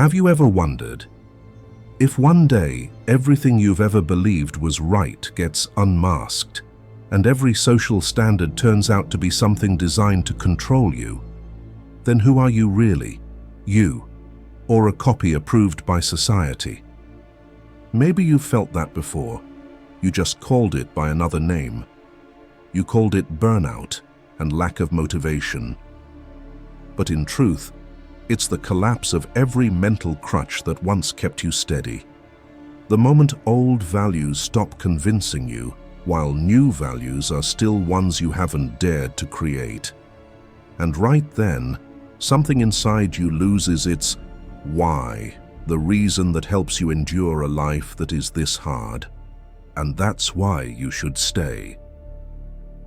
Have you ever wondered, if one day everything you've ever believed was right gets unmasked, and every social standard turns out to be something designed to control you, then who are you really? You, or a copy approved by society? Maybe you've felt that before. You just called it by another name. You called it burnout and lack of motivation. But in truth, it's the collapse of every mental crutch that once kept you steady. The moment old values stop convincing you, while new values are still ones you haven't dared to create. And right then, something inside you loses its why, the reason that helps you endure a life that is this hard. And that's why you should stay.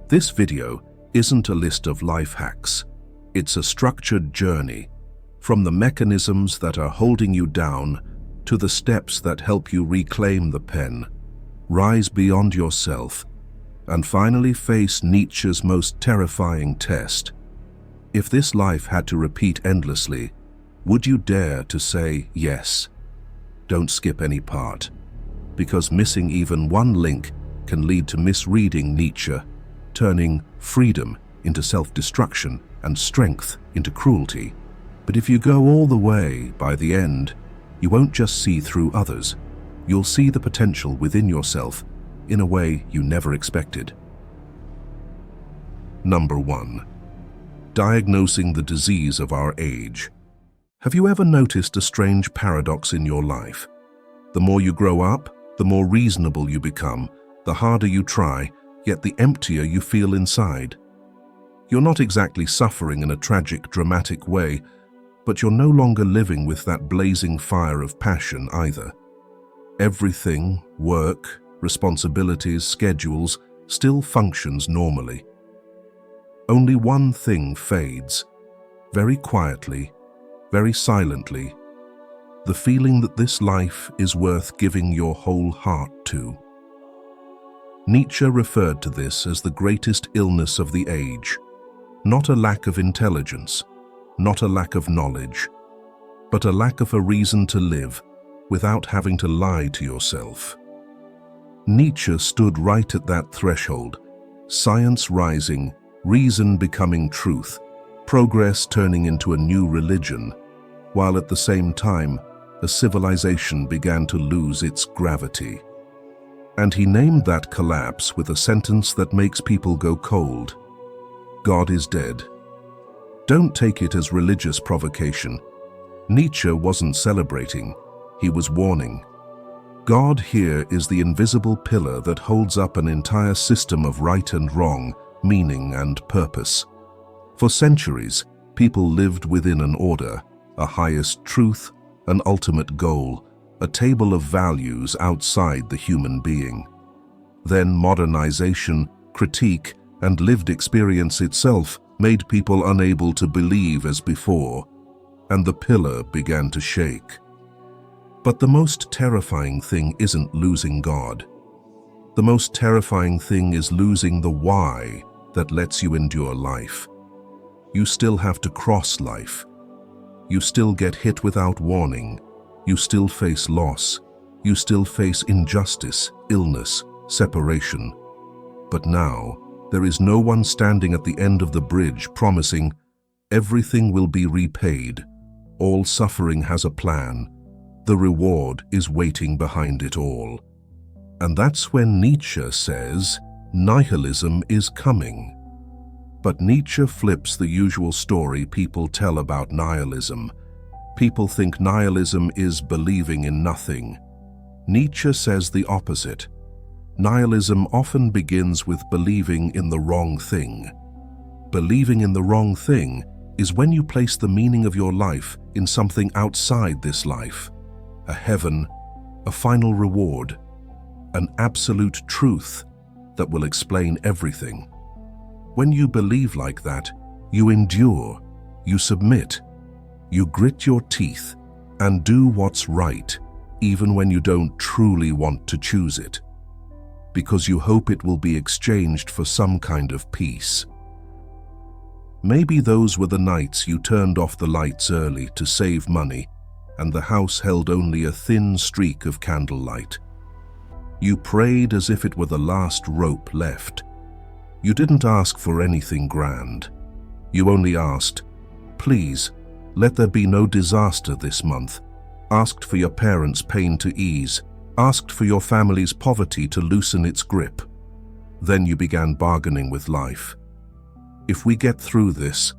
This video isn't a list of life hacks. It's a structured journey, from the mechanisms that are holding you down to the steps that help you reclaim the pen, rise beyond yourself, and finally face Nietzsche's most terrifying test. If this life had to repeat endlessly, would you dare to say yes? Don't skip any part, because missing even one link can lead to misreading Nietzsche, turning freedom into self-destruction and strength into cruelty. But if you go all the way, by the end, you won't just see through others. You'll see the potential within yourself in a way you never expected. Number 1. Diagnosing the disease of our age. Have you ever noticed a strange paradox in your life? The more you grow up, the more reasonable you become, the harder you try, yet the emptier you feel inside. You're not exactly suffering in a tragic, dramatic way, but you're no longer living with that blazing fire of passion either. Everything, work, responsibilities, schedules, still functions normally. Only one thing fades, very quietly, very silently, the feeling that this life is worth giving your whole heart to. Nietzsche referred to this as the greatest illness of the age, not a lack of intelligence, not a lack of knowledge, but a lack of a reason to live without having to lie to yourself. Nietzsche stood right at that threshold, science rising, reason becoming truth, progress turning into a new religion, while at the same time, a civilization began to lose its gravity. And he named that collapse with a sentence that makes people go cold. God is dead. Don't take it as religious provocation. Nietzsche wasn't celebrating, he was warning. God here is the invisible pillar that holds up an entire system of right and wrong, meaning and purpose. For centuries, people lived within an order, a highest truth, an ultimate goal, a table of values outside the human being. Then modernization, critique, and lived experience itself made people unable to believe as before, and the pillar began to shake. But the most terrifying thing isn't losing God. The most terrifying thing is losing the why that lets you endure life. You still have to cross life. You still get hit without warning. You still face loss. You still face injustice, illness, separation. But now, there is no one standing at the end of the bridge promising, everything will be repaid. All suffering has a plan. The reward is waiting behind it all. And that's when Nietzsche says, nihilism is coming. But Nietzsche flips the usual story people tell about nihilism. People think nihilism is believing in nothing. Nietzsche says the opposite. Nihilism often begins with believing in the wrong thing. Believing in the wrong thing is when you place the meaning of your life in something outside this life. A heaven, a final reward, an absolute truth that will explain everything. When you believe like that, you endure, you submit, you grit your teeth and do what's right, even when you don't truly want to choose it, because you hope it will be exchanged for some kind of peace. Maybe those were the nights you turned off the lights early to save money. and the house held only a thin streak of candlelight. You prayed as if it were the last rope left. You didn't ask for anything grand. You only asked, "Please, let there be no disaster this month," asked for your parents' pain to ease, asked for your family's poverty to loosen its grip. Then you began bargaining with life. "If we get through this,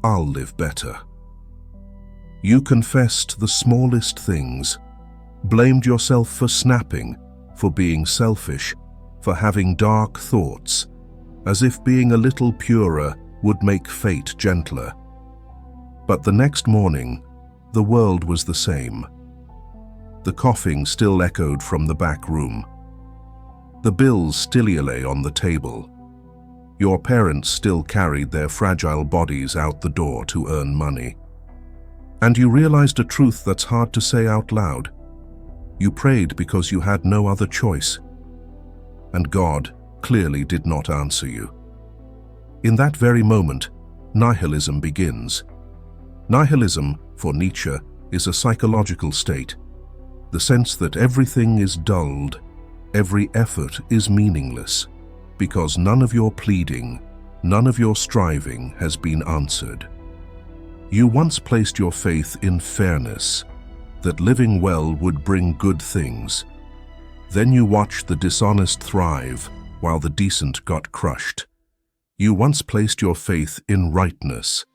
I'll live better." You confessed the smallest things, blamed yourself for snapping, for being selfish, for having dark thoughts, as if being a little purer would make fate gentler. But the next morning, the world was the same. The coughing still echoed from the back room. The bills still lay on the table. Your parents still carried their fragile bodies out the door to earn money. And you realized a truth that's hard to say out loud. You prayed because you had no other choice. And God clearly did not answer you. In that very moment, nihilism begins. Nihilism, for Nietzsche, is a psychological state, the sense that everything is dulled, every effort is meaningless, because none of your pleading, none of your striving has been answered. You once placed your faith in fairness, that living well would bring good things. Then you watched the dishonest thrive while the decent got crushed. You once placed your faith in rightness,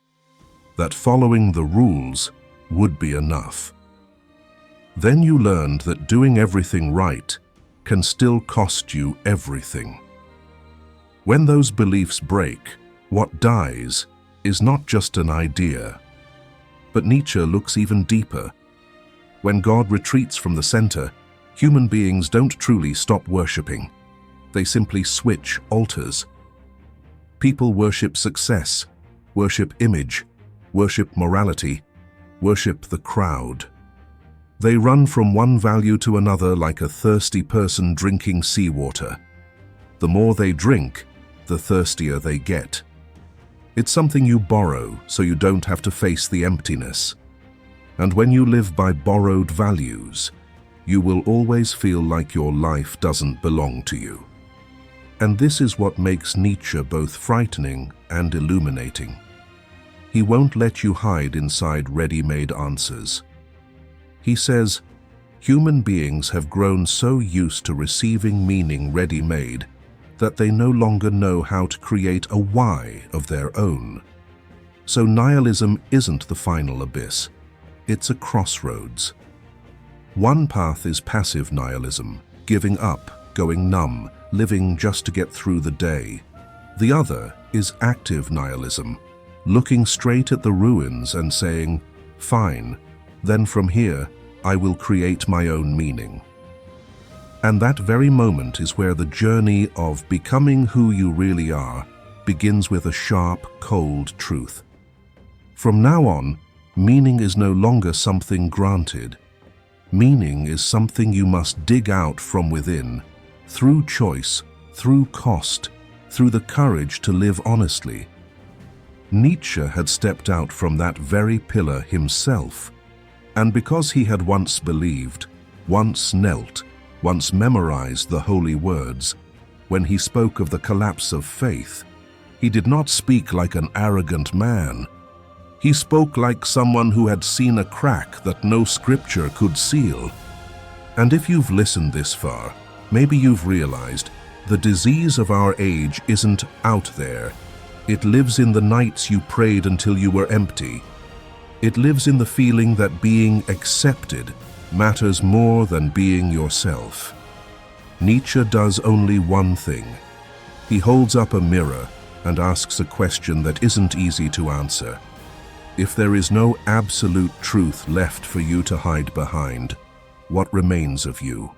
that following the rules would be enough. Then you learned that doing everything right can still cost you everything. When those beliefs break, what dies is not just an idea. But Nietzsche looks even deeper. When God retreats from the center, human beings don't truly stop worshipping. They simply switch altars. People worship success, worship image, worship morality, worship the crowd. They run from one value to another like a thirsty person drinking seawater. The more they drink, the thirstier they get. It's something you borrow so you don't have to face the emptiness. And when you live by borrowed values, you will always feel like your life doesn't belong to you. And this is what makes Nietzsche both frightening and illuminating. He won't let you hide inside ready-made answers. He says, human beings have grown so used to receiving meaning ready-made that they no longer know how to create a why of their own. So nihilism isn't the final abyss, it's a crossroads. One path is passive nihilism, giving up, going numb, living just to get through the day. The other is active nihilism, looking straight at the ruins and saying, "Fine, then from here I will create my own meaning." And that very moment is where the journey of becoming who you really are begins with a sharp, cold truth. From now on, meaning is no longer something granted. Meaning is something you must dig out from within, through choice, through cost, through the courage to live honestly. Nietzsche had stepped out from that very pillar himself, and because he had once believed, once knelt, once memorized the holy words, when he spoke of the collapse of faith, he did not speak like an arrogant man. He spoke like someone who had seen a crack that no scripture could seal. And if you've listened this far, maybe you've realized the disease of our age isn't out there. It lives in the nights you prayed until you were empty. It lives in the feeling that being accepted matters more than being yourself. Nietzsche does only one thing. He holds up a mirror and asks a question that isn't easy to answer. If there is no absolute truth left for you to hide behind, what remains of you?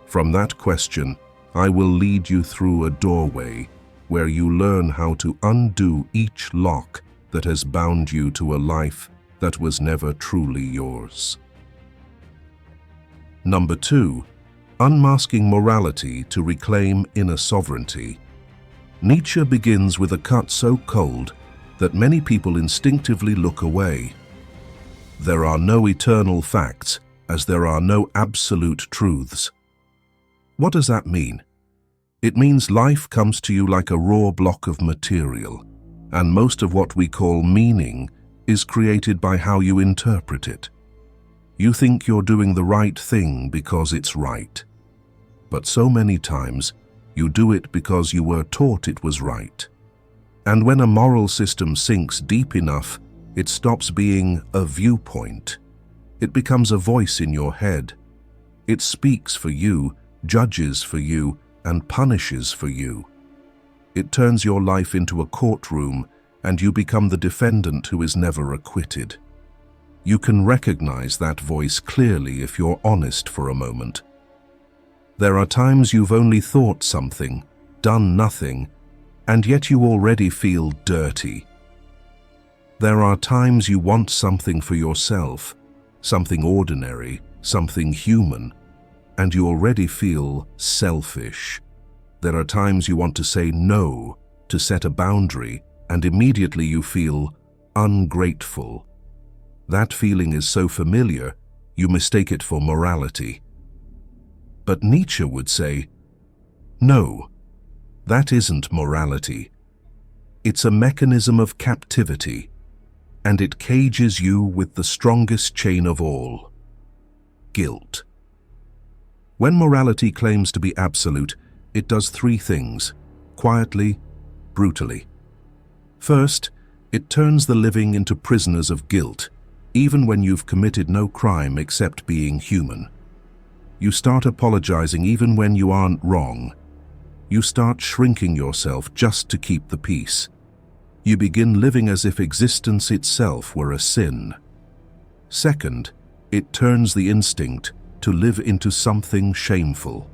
From that question, I will lead you through a doorway where you learn how to undo each lock that has bound you to a life that was never truly yours. Number 2, unmasking morality to reclaim inner sovereignty. Nietzsche begins with a cut so cold that many people instinctively look away. There are no eternal facts, as there are no absolute truths. What does that mean? It means life comes to you like a raw block of material, and most of what we call meaning is created by how you interpret it. You think you're doing the right thing because it's right. But so many times, you do it because you were taught it was right. And when a moral system sinks deep enough, it stops being a viewpoint. It becomes a voice in your head. It speaks for you, judges for you, and punishes for you. It turns your life into a courtroom, and you become the defendant who is never acquitted. You can recognize that voice clearly if you're honest for a moment. There are times you've only thought something, done nothing, and yet you already feel dirty. There are times you want something for yourself, something ordinary, something human, and you already feel selfish. There are times you want to say no, to set a boundary, and immediately you feel ungrateful. That feeling is so familiar, you mistake it for morality. But Nietzsche would say, no, that isn't morality. It's a mechanism of captivity, and it cages you with the strongest chain of all, guilt. When morality claims to be absolute, it does three things, quietly, brutally. First, it turns the living into prisoners of guilt, even when you've committed no crime except being human. You start apologizing even when you aren't wrong. You start shrinking yourself just to keep the peace. You begin living as if existence itself were a sin. Second, it turns the instinct to live into something shameful.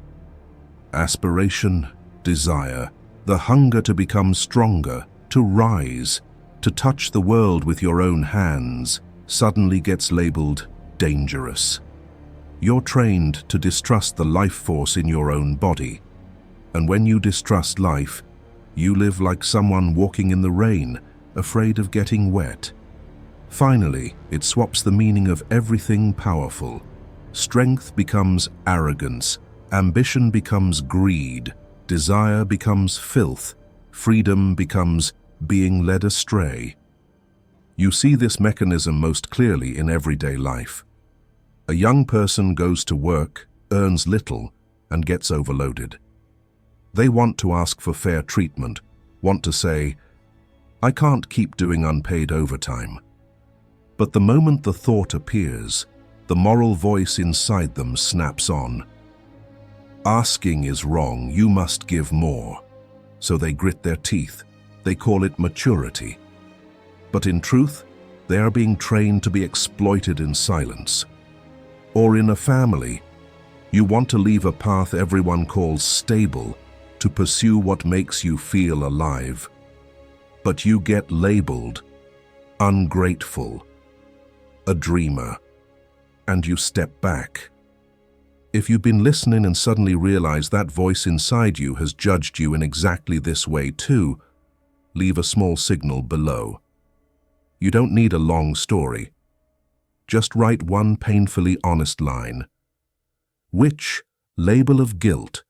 Aspiration, desire, the hunger to become stronger, to rise, to touch the world with your own hands, suddenly gets labeled dangerous. You're trained to distrust the life force in your own body. And when you distrust life, you live like someone walking in the rain, afraid of getting wet. Finally, it swaps the meaning of everything powerful. Strength becomes arrogance, ambition becomes greed, desire becomes filth, freedom becomes being led astray. You see this mechanism most clearly in everyday life. A young person goes to work, earns little, and gets overloaded. They want to ask for fair treatment, want to say, I can't keep doing unpaid overtime. But the moment the thought appears, the moral voice inside them snaps on. Asking is wrong, you must give more. So they grit their teeth. They call it maturity. But in truth, they are being trained to be exploited in silence. Or in a family, you want to leave a path everyone calls stable to pursue what makes you feel alive. But you get labeled ungrateful, a dreamer, and you step back. If you've been listening and suddenly realize that voice inside you has judged you in exactly this way too, leave a small signal below. You don't need a long story. Just write one painfully honest line. Which label of guilt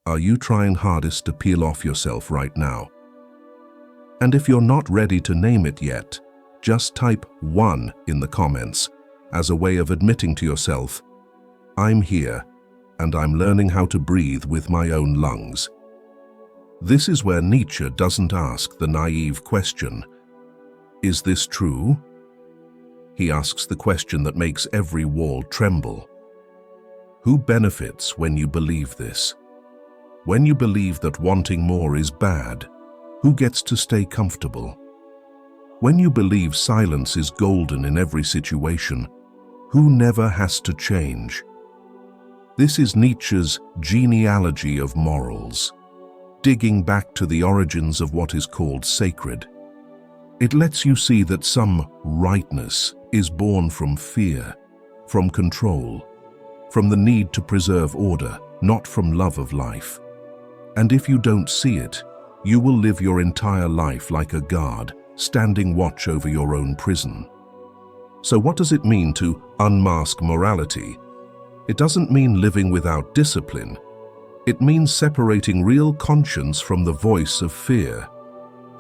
are you trying hardest to peel off yourself right now? And if you're not ready to name it yet, just type 1 in the comments as a way of admitting to yourself, I'm here and I'm learning how to breathe with my own lungs. This is where Nietzsche doesn't ask the naive question, is this true? He asks the question that makes every wall tremble. Who benefits when you believe this? When you believe that wanting more is bad, who gets to stay comfortable? When you believe silence is golden in every situation, who never has to change? This is Nietzsche's genealogy of morals, digging back to the origins of what is called sacred. It lets you see that some rightness is born from fear, from control, from the need to preserve order, not from love of life. And if you don't see it, you will live your entire life like a guard, standing watch over your own prison. So what does it mean to unmask morality? It doesn't mean living without discipline. It means separating real conscience from the voice of fear.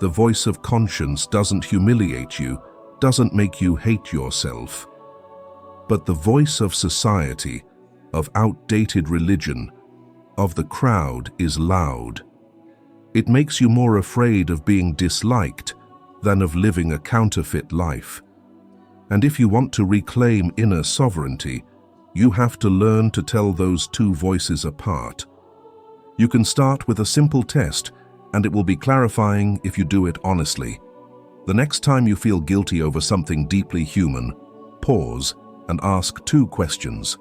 The voice of conscience doesn't humiliate you, doesn't make you hate yourself. But the voice of society, of outdated religion, of the crowd is loud. It makes you more afraid of being disliked than of living a counterfeit life. And if you want to reclaim inner sovereignty, you have to learn to tell those two voices apart. You can start with a simple test, and it will be clarifying if you do it honestly. The next time you feel guilty over something deeply human, pause and ask two questions.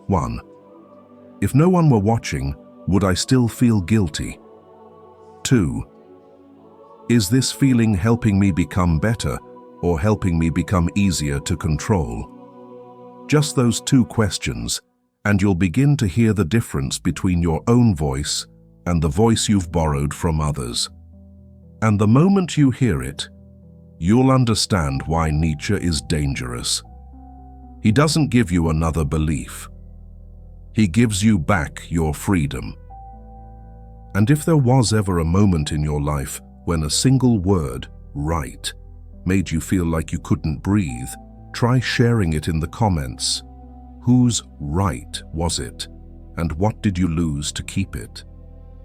1. If no one were watching, would I still feel guilty? 2. Is this feeling helping me become better or helping me become easier to control? Just those two questions, and you'll begin to hear the difference between your own voice and the voice you've borrowed from others. And the moment you hear it, you'll understand why Nietzsche is dangerous. He doesn't give you another belief. He gives you back your freedom. And if there was ever a moment in your life when a single word, right, made you feel like you couldn't breathe, try sharing it in the comments. Whose right was it, and what did you lose to keep it?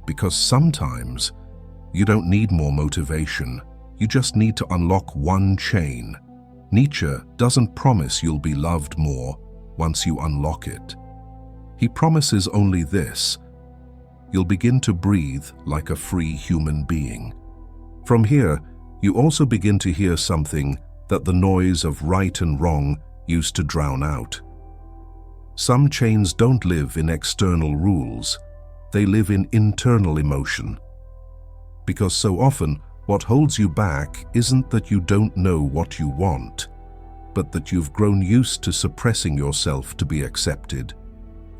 Because sometimes you don't need more motivation, you just need to unlock one chain. Nietzsche doesn't promise you'll be loved more once you unlock it. He promises only this: you'll begin to breathe like a free human being. From here, you also begin to hear something that the noise of right and wrong used to drown out. Some chains don't live in external rules, they live in internal emotion. Because so often, what holds you back isn't that you don't know what you want, but that you've grown used to suppressing yourself to be accepted,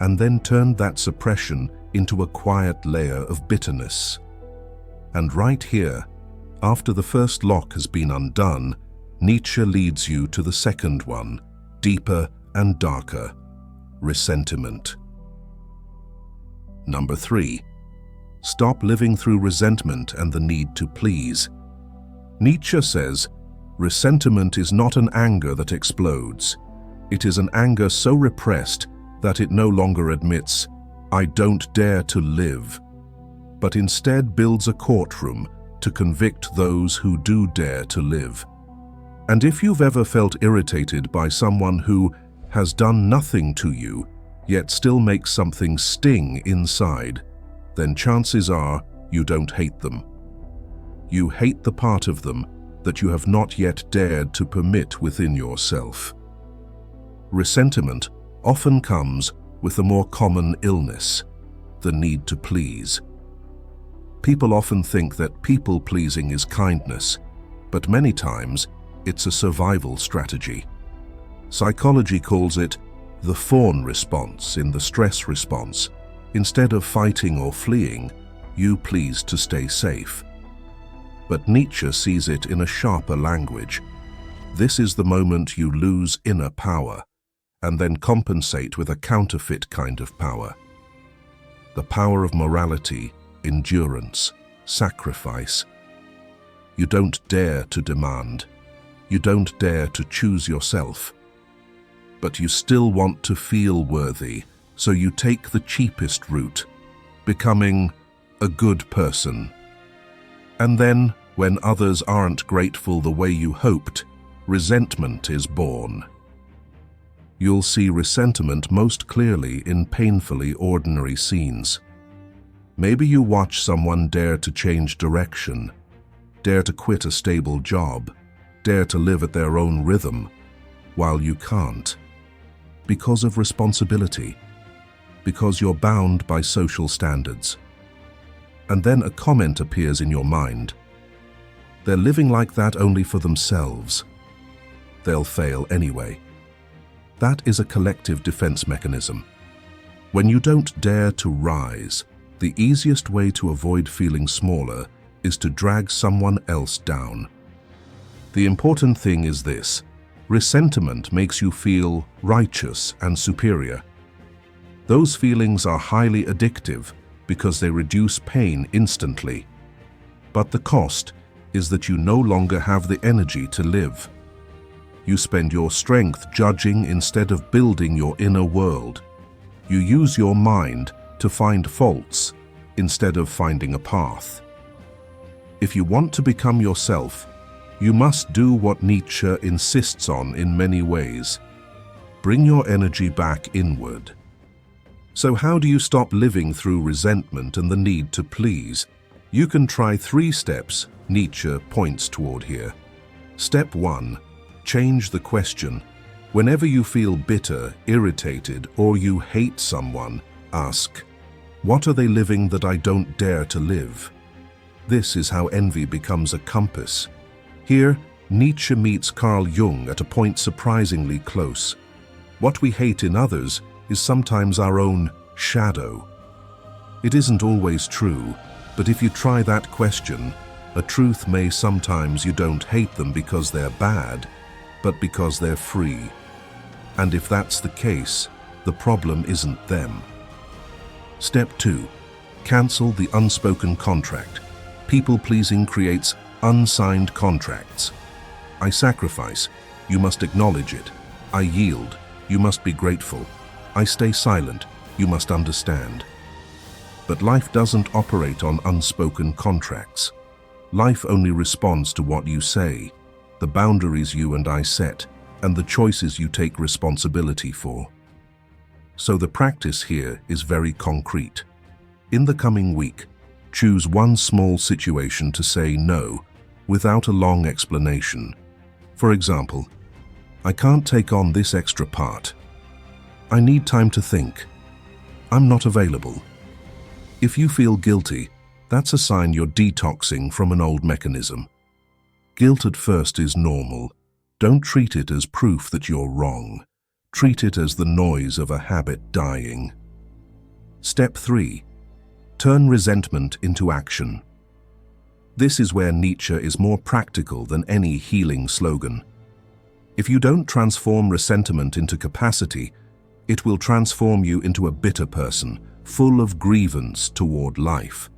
and then turned that suppression into a quiet layer of bitterness. And right here, after the first lock has been undone, Nietzsche leads you to the second one, deeper and darker: resentment. Number 3. Stop living through resentment and the need to please. Nietzsche says, resentment is not an anger that explodes. It is an anger so repressed that it no longer admits, "I don't dare to live," but instead builds a courtroom to convict those who do dare to live. And if you've ever felt irritated by someone who has done nothing to you, yet still makes something sting inside, then chances are you don't hate them. You hate the part of them that you have not yet dared to permit within yourself. Resentment often comes with a more common illness, the need to please. People often think that people-pleasing is kindness, but many times it's a survival strategy. Psychology calls it the fawn response in the stress response. Instead of fighting or fleeing, you please to stay safe. But Nietzsche sees it in a sharper language. This is the moment you lose inner power and then compensate with a counterfeit kind of power. The power of morality, endurance, sacrifice. You don't dare to demand. You don't dare to choose yourself. But you still want to feel worthy, so you take the cheapest route, becoming a good person. And then, when others aren't grateful the way you hoped, resentment is born. You'll see resentment most clearly in painfully ordinary scenes. Maybe you watch someone dare to change direction, dare to quit a stable job, dare to live at their own rhythm, while you can't. Because of responsibility, because you're bound by social standards. And then a comment appears in your mind. They're living like that only for themselves. They'll fail anyway. That is a collective defense mechanism. When you don't dare to rise, the easiest way to avoid feeling smaller is to drag someone else down. The important thing is this: Resentment makes you feel righteous and superior. Those feelings are highly addictive because they reduce pain instantly. But the cost is that you no longer have the energy to live. You spend your strength judging instead of building your inner world. You use your mind to find faults instead of finding a path. If you want to become yourself, you must do what Nietzsche insists on in many ways. Bring your energy back inward. So how do you stop living through resentment and the need to please? You can try 3 steps Nietzsche points toward here. Step 1. Change the question. Whenever you feel bitter, irritated, or you hate someone, ask, what are they living that I don't dare to live? This is how envy becomes a compass. Here, Nietzsche meets Carl Jung at a point surprisingly close. What we hate in others is sometimes our own shadow. It isn't always true, but if you try that question, a truth may sometimes you don't hate them because they're bad, but because they're free. And if that's the case, the problem isn't them. Step 2. Cancel the unspoken contract. People-pleasing creates unsigned contracts. I sacrifice, you must acknowledge it. I yield, you must be grateful. I stay silent, you must understand. But life doesn't operate on unspoken contracts. Life only responds to what you say, the boundaries you and I set, and the choices you take responsibility for. So the practice here is very concrete. In the coming week, choose one small situation to say no without a long explanation. For example, I can't take on this extra part. I need time to think. I'm not available. If you feel guilty, that's a sign you're detoxing from an old mechanism. Guilt at first is normal. Don't treat it as proof that you're wrong. Treat it as the noise of a habit dying. Step 3. Turn resentment into action. This is where Nietzsche is more practical than any healing slogan. If you don't transform resentment into capacity, it will transform you into a bitter person, full of grievance toward life.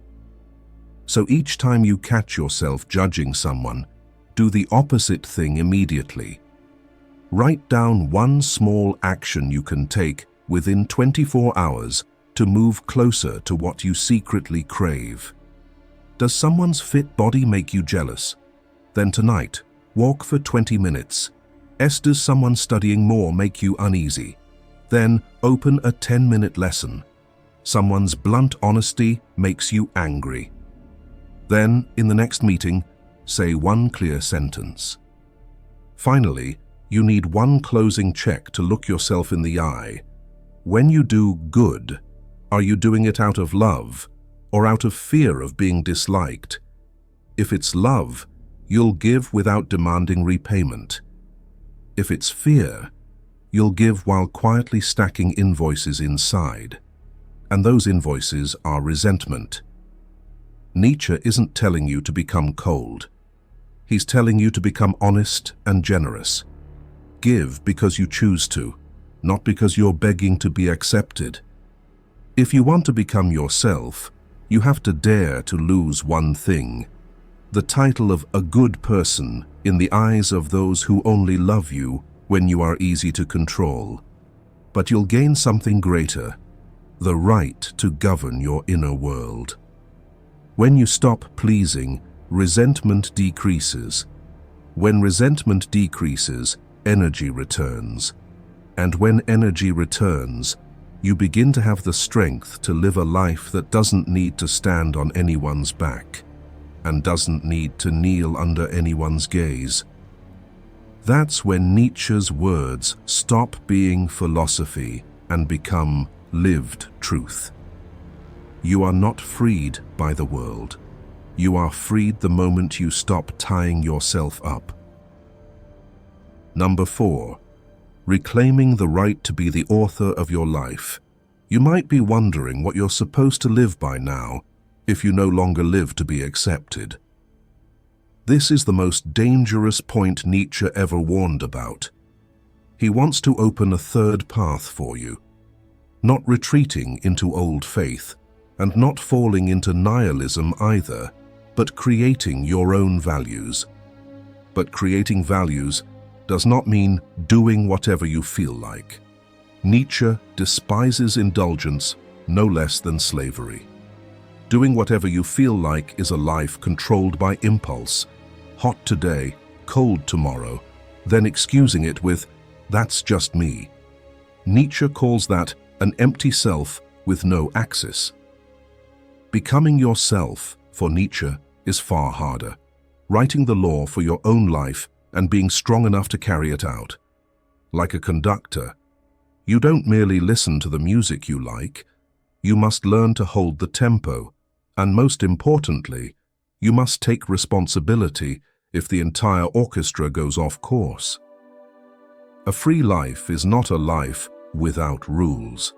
So each time you catch yourself judging someone, do the opposite thing immediately. Write down one small action you can take within 24 hours to move closer to what you secretly crave. Does someone's fit body make you jealous? Then tonight, walk for 20 minutes. Does someone studying more make you uneasy? Then open a 10-minute lesson. Someone's blunt honesty makes you angry. Then, in the next meeting, say one clear sentence. Finally, you need one closing check to look yourself in the eye. When you do good, are you doing it out of love or out of fear of being disliked? If it's love, you'll give without demanding repayment. If it's fear, you'll give while quietly stacking invoices inside. And those invoices are resentment. Nietzsche isn't telling you to become cold. He's telling you to become honest and generous. Give because you choose to, not because you're begging to be accepted. If you want to become yourself, you have to dare to lose one thing: the title of a good person in the eyes of those who only love you when you are easy to control. But you'll gain something greater: the right to govern your inner world. When you stop pleasing, resentment decreases. When resentment decreases, energy returns. And when energy returns, you begin to have the strength to live a life that doesn't need to stand on anyone's back and doesn't need to kneel under anyone's gaze. That's when Nietzsche's words stop being philosophy and become lived truth. You are not freed by the world. You are freed the moment you stop tying yourself up. Number 4. Reclaiming the right to be the author of your life. You might be wondering what you're supposed to live by now if you no longer live to be accepted. This is the most dangerous point Nietzsche ever warned about. He wants to open a third path for you, not retreating into old faith and not falling into nihilism either, but creating your own values. But creating values does not mean doing whatever you feel like. Nietzsche despises indulgence no less than slavery. Doing whatever you feel like is a life controlled by impulse, hot today, cold tomorrow, then excusing it with, "That's just me." Nietzsche calls that an empty self with no axis. Becoming yourself, for Nietzsche, is far harder. Writing the law for your own life and being strong enough to carry it out. Like a conductor, you don't merely listen to the music you like, you must learn to hold the tempo, and most importantly, you must take responsibility if the entire orchestra goes off course. A free life is not a life without rules,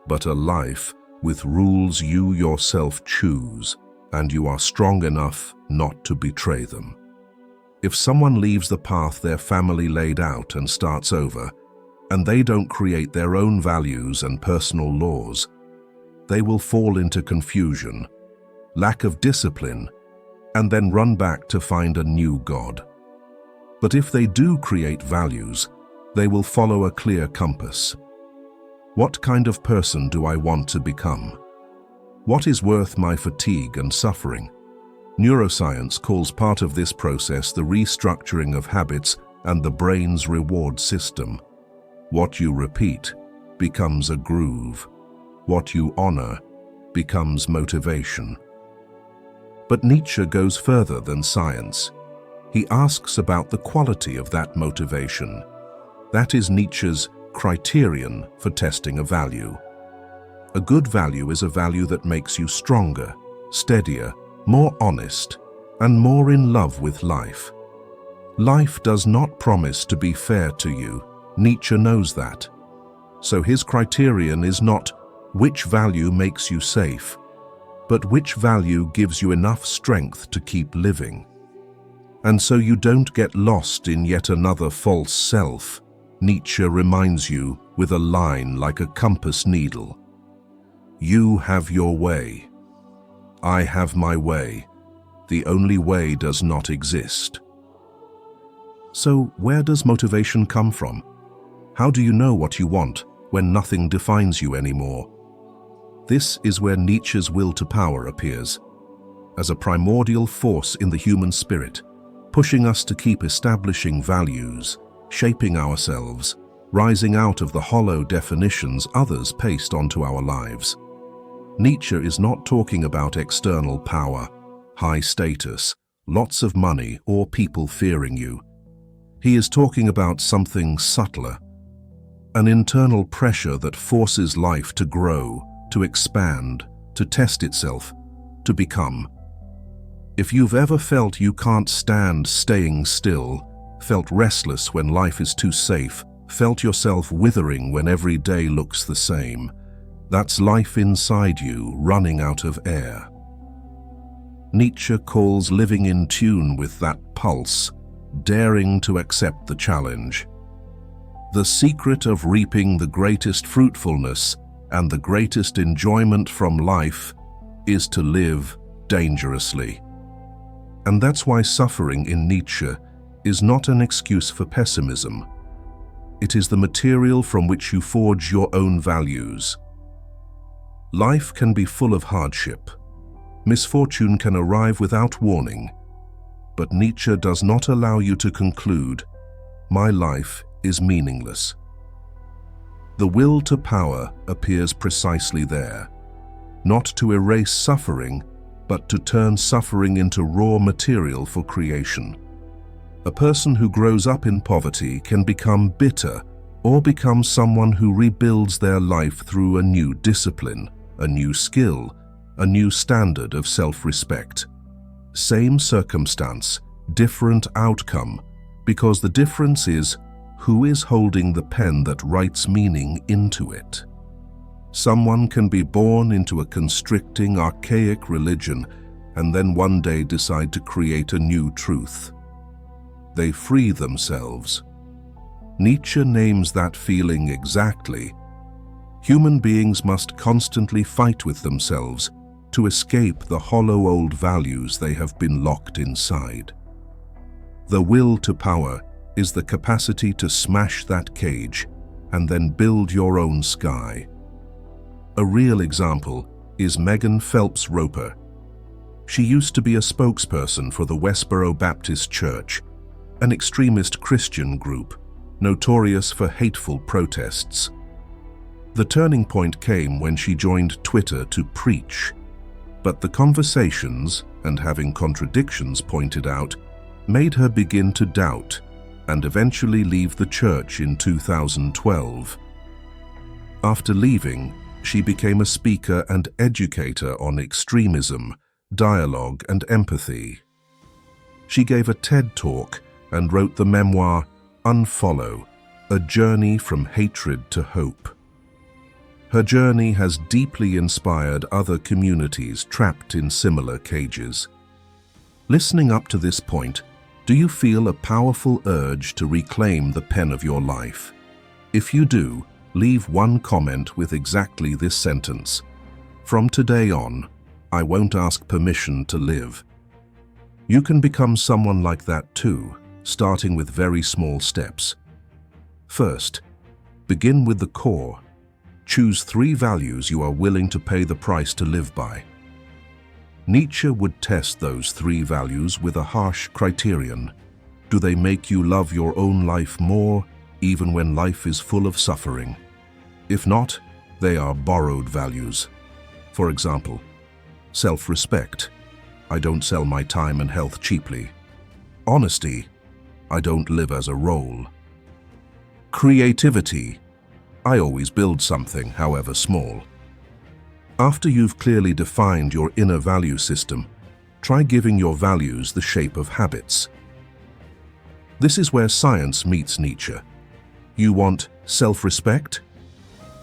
but a life with rules you yourself choose, and you are strong enough not to betray them. If someone leaves the path their family laid out and starts over, and they don't create their own values and personal laws, they will fall into confusion, lack of discipline, and then run back to find a new God. But if they do create values, they will follow a clear compass. What kind of person do I want to become? What is worth my fatigue and suffering? Neuroscience calls part of this process the restructuring of habits and the brain's reward system. What you repeat becomes a groove. What you honor becomes motivation. But Nietzsche goes further than science. He asks about the quality of that motivation. That is Nietzsche's criterion for testing a value. A good value is a value that makes you stronger, steadier, more honest, and more in love with life. Life does not promise to be fair to you. Nietzsche knows that. So his criterion is not which value makes you safe, but which value gives you enough strength to keep living. And so you don't get lost in yet another false self. Nietzsche reminds you with a line like a compass needle. You have your way. I have my way. The only way does not exist. So where does motivation come from? How do you know what you want when nothing defines you anymore? This is where Nietzsche's will to power appears, as a primordial force in the human spirit, pushing us to keep establishing values, shaping ourselves, rising out of the hollow definitions others paste onto our lives. Nietzsche is not talking about external power, high status, lots of money, or people fearing you. He is talking about something subtler, an internal pressure that forces life to grow, to expand, to test itself, to become. If you've ever felt you can't stand staying still, felt restless when life is too safe, felt yourself withering when every day looks the same, that's life inside you running out of air. Nietzsche calls living in tune with that pulse, daring to accept the challenge. The secret of reaping the greatest fruitfulness and the greatest enjoyment from life is to live dangerously. And that's why suffering in Nietzsche is not an excuse for pessimism. It is the material from which you forge your own values. Life can be full of hardship. Misfortune can arrive without warning. But Nietzsche does not allow you to conclude, "My life is meaningless." The will to power appears precisely there, not to erase suffering, but to turn suffering into raw material for creation. A person who grows up in poverty can become bitter or become someone who rebuilds their life through a new discipline, a new skill, a new standard of self-respect. Same circumstance, different outcome, because the difference is who is holding the pen that writes meaning into it. Someone can be born into a constricting, archaic religion and then one day decide to create a new truth. They free themselves. Nietzsche names that feeling exactly. Human beings must constantly fight with themselves to escape the hollow old values they have been locked inside. The will to power is the capacity to smash that cage and then build your own sky. A real example is Megan Phelps Roper. She used to be a spokesperson for the Westboro Baptist Church, an extremist Christian group notorious for hateful protests. The turning point came when she joined Twitter to preach, but the conversations and having contradictions pointed out made her begin to doubt and eventually leave the church in 2012. After leaving, she became a speaker and educator on extremism, dialogue, and empathy. She gave a TED Talk and wrote the memoir Unfollow, A Journey from Hatred to Hope. Her journey has deeply inspired other communities trapped in similar cages. Listening up to this point, do you feel a powerful urge to reclaim the pen of your life? If you do, leave one comment with exactly this sentence: "From today on, I won't ask permission to live." You can become someone like that too, starting with very small steps. First, begin with the core. Choose 3 values you are willing to pay the price to live by. Nietzsche would test those 3 values with a harsh criterion. Do they make you love your own life more, even when life is full of suffering? If not, they are borrowed values. For example, self-respect. I don't sell my time and health cheaply. Honesty. I don't live as a role. Creativity. I always build something, however small. After you've clearly defined your inner value system, try giving your values the shape of habits. This is where science meets Nietzsche. You want self-respect?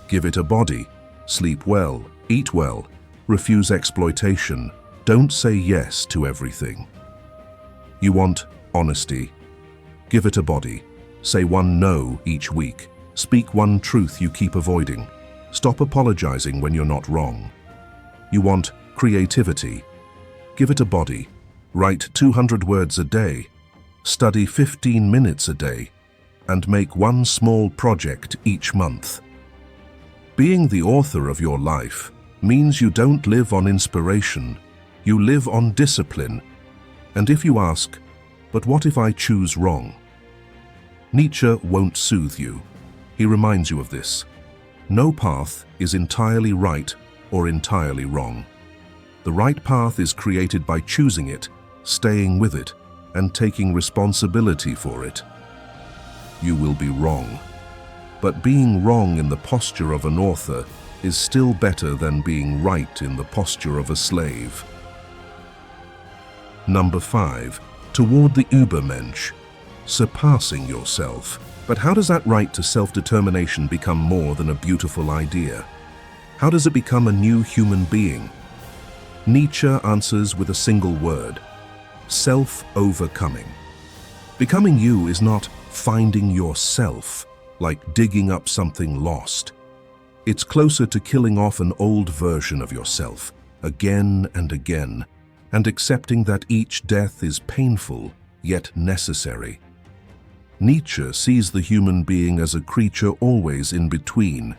Give it a body. Sleep well, eat well, refuse exploitation, don't say yes to everything. You want honesty? Give it a body. Say one no each week. Speak one truth you keep avoiding. Stop apologizing when you're not wrong. You want creativity? Give it a body. Write 200 words a day. Study 15 minutes a day. And make one small project each month. Being the author of your life means you don't live on inspiration. You live on discipline. And if you ask, but what if I choose wrong? Nietzsche won't soothe you. He reminds you of this. No path is entirely right or entirely wrong. The right path is created by choosing it, staying with it, and taking responsibility for it. You will be wrong. But being wrong in the posture of an author is still better than being right in the posture of a slave. Number 5. Toward the Übermensch. Surpassing yourself. But how does that right to self-determination become more than a beautiful idea? How does it become a new human being? Nietzsche answers with a single word: self-overcoming. Becoming you is not finding yourself, like digging up something lost. It's closer to killing off an old version of yourself, again and again, and accepting that each death is painful, yet necessary. Nietzsche sees the human being as a creature always in between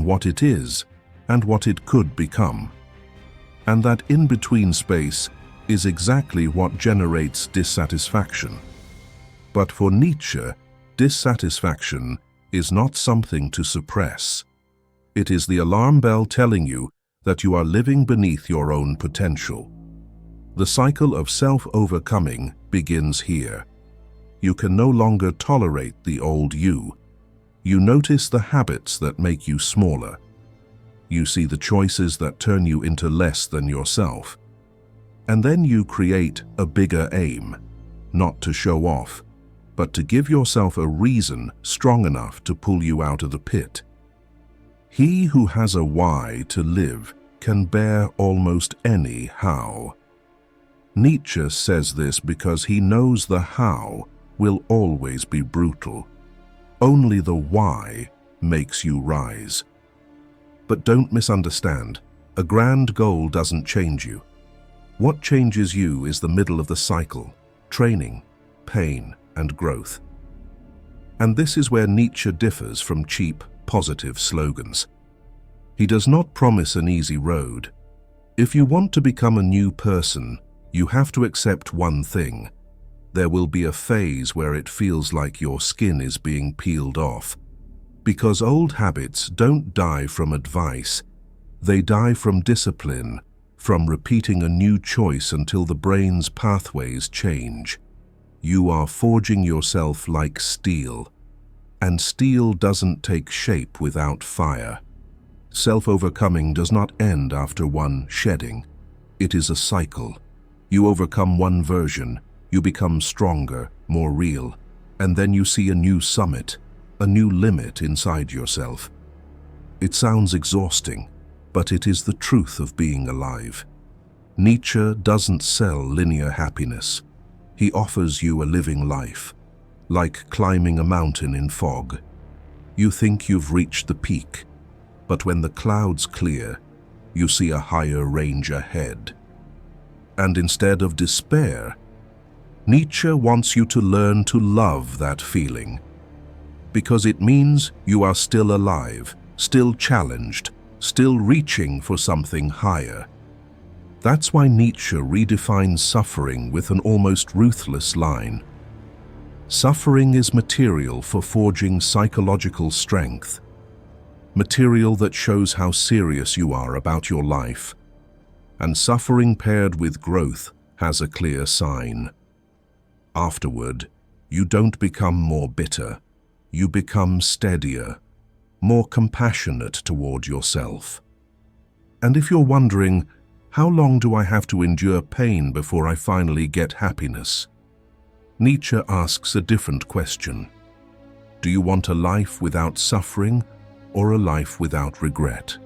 what it is and what it could become. And that in-between space is exactly what generates dissatisfaction. But for Nietzsche, dissatisfaction is not something to suppress. It is the alarm bell telling you that you are living beneath your own potential. The cycle of self-overcoming begins here. You can no longer tolerate the old you. You notice the habits that make you smaller. You see the choices that turn you into less than yourself. And then you create a bigger aim, not to show off, but to give yourself a reason strong enough to pull you out of the pit. He who has a why to live can bear almost any how. Nietzsche says this because he knows the how will always be brutal. Only the why makes you rise. But don't misunderstand, a grand goal doesn't change you. What changes you is the middle of the cycle: training, pain, and growth. And this is where Nietzsche differs from cheap, positive slogans. He does not promise an easy road. If you want to become a new person, you have to accept one thing: there will be a phase where it feels like your skin is being peeled off. Because old habits don't die from advice, they die from discipline, from repeating a new choice until the brain's pathways change. You are forging yourself like steel, and steel doesn't take shape without fire. Self-overcoming does not end after one shedding. It is a cycle. You overcome one version, you become stronger, more real, and then you see a new summit, a new limit inside yourself. It sounds exhausting, but it is the truth of being alive. Nietzsche doesn't sell linear happiness. He offers you a living life, like climbing a mountain in fog. You think you've reached the peak, but when the clouds clear, you see a higher range ahead. And instead of despair, Nietzsche wants you to learn to love that feeling, because it means you are still alive, still challenged, still reaching for something higher. That's why Nietzsche redefines suffering with an almost ruthless line. Suffering is material for forging psychological strength, material that shows how serious you are about your life. And suffering paired with growth has a clear sign. Afterward, you don't become more bitter. You become steadier, more compassionate toward yourself. And if you're wondering, how long do I have to endure pain before I finally get happiness? Nietzsche asks a different question. Do you want a life without suffering or a life without regret?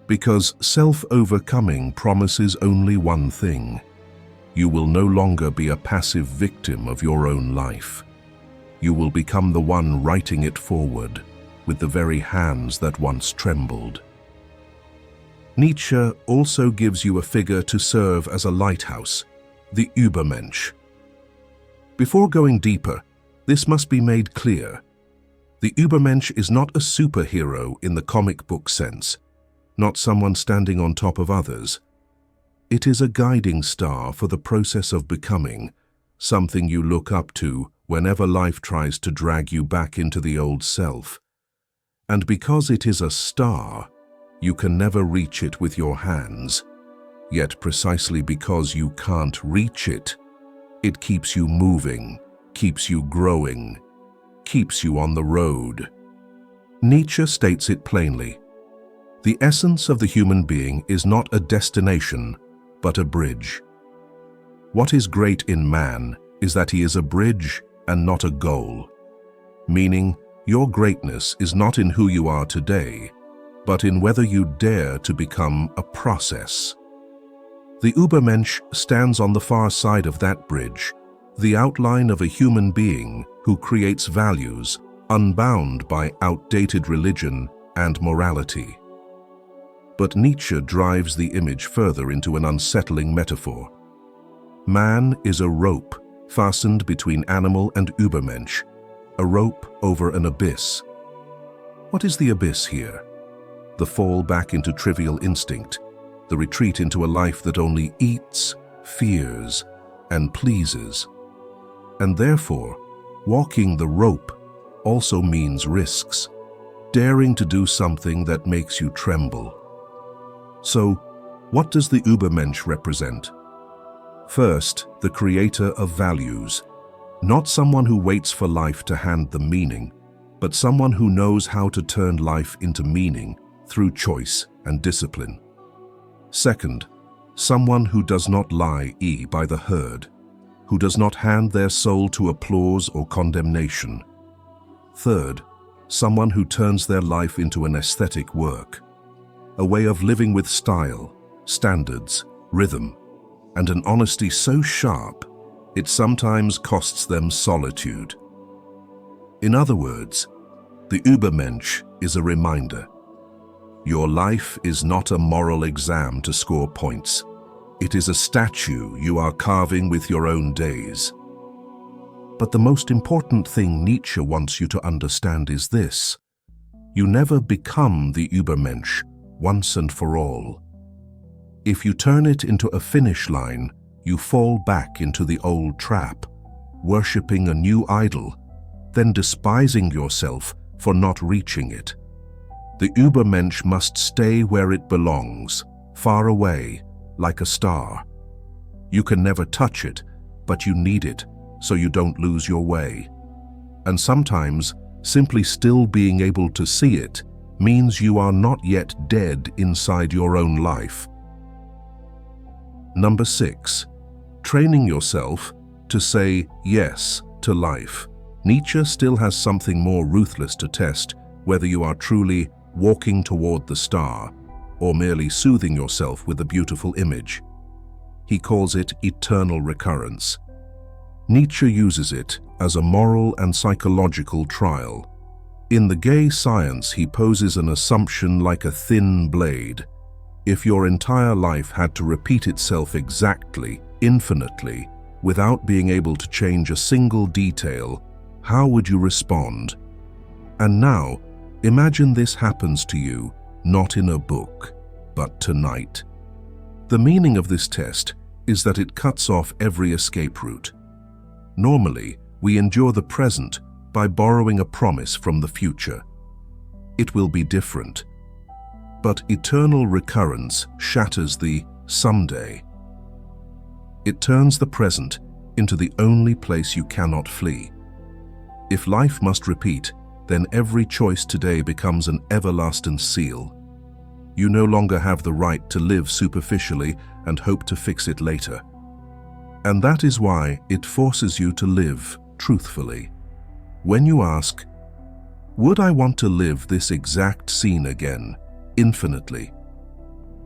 Because self-overcoming promises only one thing: you will no longer be a passive victim of your own life. You will become the one writing it forward with the very hands that once trembled. Nietzsche also gives you a figure to serve as a lighthouse, the Übermensch. Before going deeper, this must be made clear. The Übermensch is not a superhero in the comic book sense, not someone standing on top of others. It is a guiding star for the process of becoming, something you look up to whenever life tries to drag you back into the old self. And because it is a star, you can never reach it with your hands. Yet precisely because you can't reach it, it keeps you moving, keeps you growing, keeps you on the road. Nietzsche states it plainly. The essence of the human being is not a destination, but a bridge. What is great in man is that he is a bridge and not a goal. Meaning, your greatness is not in who you are today, but in whether you dare to become a process. The Übermensch stands on the far side of that bridge, the outline of a human being who creates values unbound by outdated religion and morality. But Nietzsche drives the image further into an unsettling metaphor. Man is a rope fastened between animal and Übermensch, a rope over an abyss. What is the abyss here? The fall back into trivial instinct, the retreat into a life that only eats, fears, and pleases. And therefore, walking the rope also means risks, daring to do something that makes you tremble. So, what does the Übermensch represent? First, the creator of values, not someone who waits for life to hand them meaning, but someone who knows how to turn life into meaning through choice and discipline. Second, someone who does not lie by the herd, who does not hand their soul to applause or condemnation. Third, someone who turns their life into an aesthetic work, a way of living with style, standards, rhythm, and an honesty so sharp it sometimes costs them solitude. In other words, the Übermensch is a reminder. Your life is not a moral exam to score points. It is a statue you are carving with your own days. But the most important thing Nietzsche wants you to understand is this: you never become the Übermensch once and for all. If you turn it into a finish line, you fall back into the old trap, worshipping a new idol, then despising yourself for not reaching it. The Übermensch must stay where it belongs, far away, like a star. You can never touch it, but you need it so you don't lose your way. And sometimes, simply still being able to see it means you are not yet dead inside your own life. Number 6. Training yourself to say yes to life. Nietzsche still has something more ruthless to test, whether you are truly walking toward the star or merely soothing yourself with a beautiful image. He calls it eternal recurrence. Nietzsche uses it as a moral and psychological trial. In The Gay Science, he poses an assumption like a thin blade. If your entire life had to repeat itself exactly, infinitely, without being able to change a single detail, how would you respond? And now, imagine this happens to you, not in a book, but tonight. The meaning of this test is that it cuts off every escape route. Normally, we endure the present by borrowing a promise from the future. It will be different. But eternal recurrence shatters the someday. It turns the present into the only place you cannot flee. If life must repeat, then every choice today becomes an everlasting seal. You no longer have the right to live superficially and hope to fix it later. And that is why it forces you to live truthfully. When you ask, would I want to live this exact scene again, infinitely?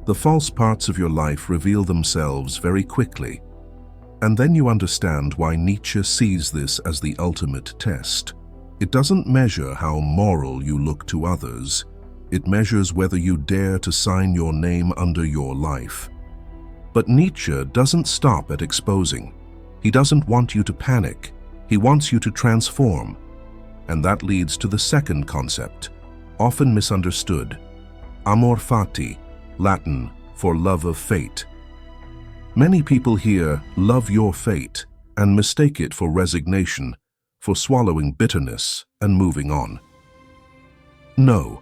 The false parts of your life reveal themselves very quickly. And then you understand why Nietzsche sees this as the ultimate test. It doesn't measure how moral you look to others. It measures whether you dare to sign your name under your life. But Nietzsche doesn't stop at exposing. He doesn't want you to panic. He wants you to transform. And that leads to the second concept, often misunderstood: amor fati, Latin for love of fate. Many people hear "love your fate" and mistake it for resignation, for swallowing bitterness and moving on. No.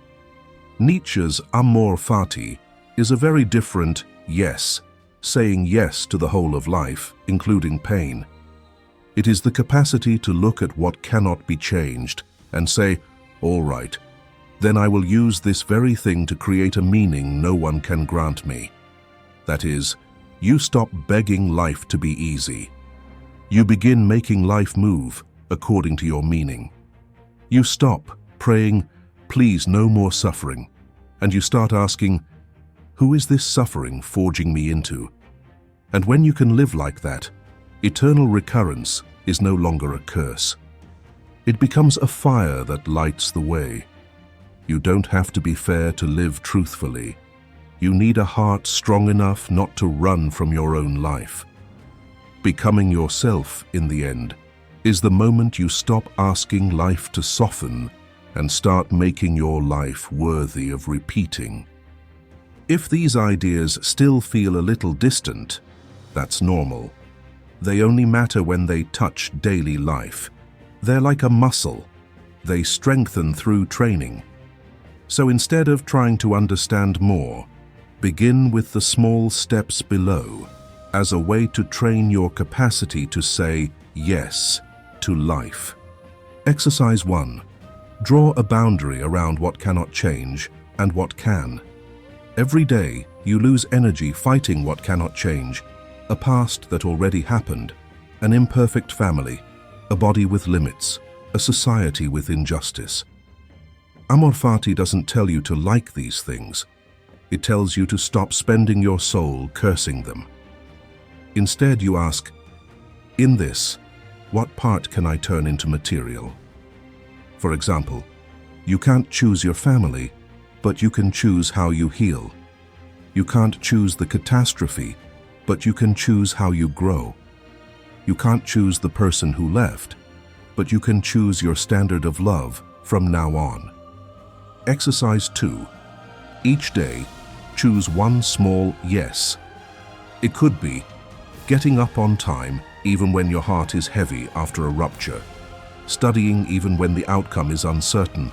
Nietzsche's amor fati is a very different yes, saying yes to the whole of life, including pain. It is the capacity to look at what cannot be changed and say, all right, then I will use this very thing to create a meaning no one can grant me. That is, you stop begging life to be easy. You begin making life move according to your meaning. You stop praying, please no more suffering, and you start asking, who is this suffering forging me into? And when you can live like that, eternal recurrence is no longer a curse. It becomes a fire that lights the way. You don't have to be fair to live truthfully. You need a heart strong enough not to run from your own life. Becoming yourself, in the end, is the moment you stop asking life to soften and start making your life worthy of repeating. If these ideas still feel a little distant, that's normal. They only matter when they touch daily life. They're like a muscle. They strengthen through training. So instead of trying to understand more, begin with the small steps below as a way to train your capacity to say yes to life. Exercise 1. Draw a boundary around what cannot change and what can. Every day, you lose energy fighting what cannot change, a past that already happened, an imperfect family, a body with limits, a society with injustice. Amor fati doesn't tell you to like these things. It tells you to stop spending your soul cursing them. Instead, you ask, in this, what part can I turn into material? For example, you can't choose your family, but you can choose how you heal. You can't choose the catastrophe, but you can choose how you grow. You can't choose the person who left, but you can choose your standard of love from now on. Exercise 2. Each day, choose one small yes. It could be getting up on time even when your heart is heavy after a rupture, studying even when the outcome is uncertain,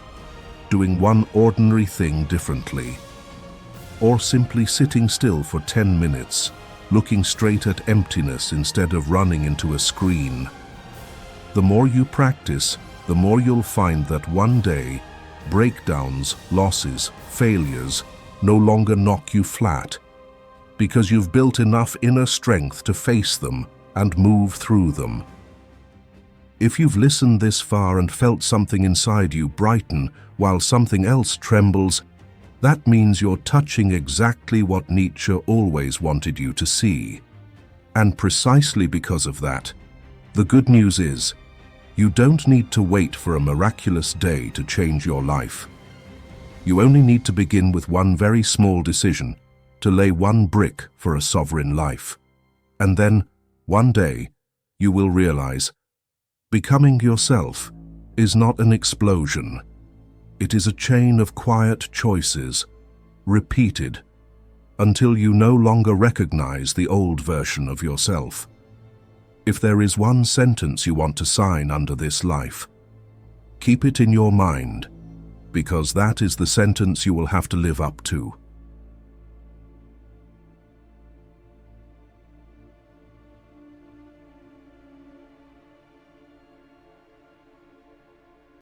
doing one ordinary thing differently, or simply sitting still for 10 minutes, looking straight at emptiness instead of running into a screen. The more you practice, the more you'll find that one day, breakdowns, losses, failures no longer knock you flat, because you've built enough inner strength to face them and move through them. If you've listened this far and felt something inside you brighten while something else trembles, that means you're touching exactly what Nietzsche always wanted you to see. And precisely because of that, the good news is, you don't need to wait for a miraculous day to change your life. You only need to begin with one very small decision, to lay one brick for a sovereign life. And then, one day, you will realize, becoming yourself is not an explosion. It is a chain of quiet choices, repeated, until you no longer recognize the old version of yourself. If there is one sentence you want to sign under this life, keep it in your mind, because that is the sentence you will have to live up to.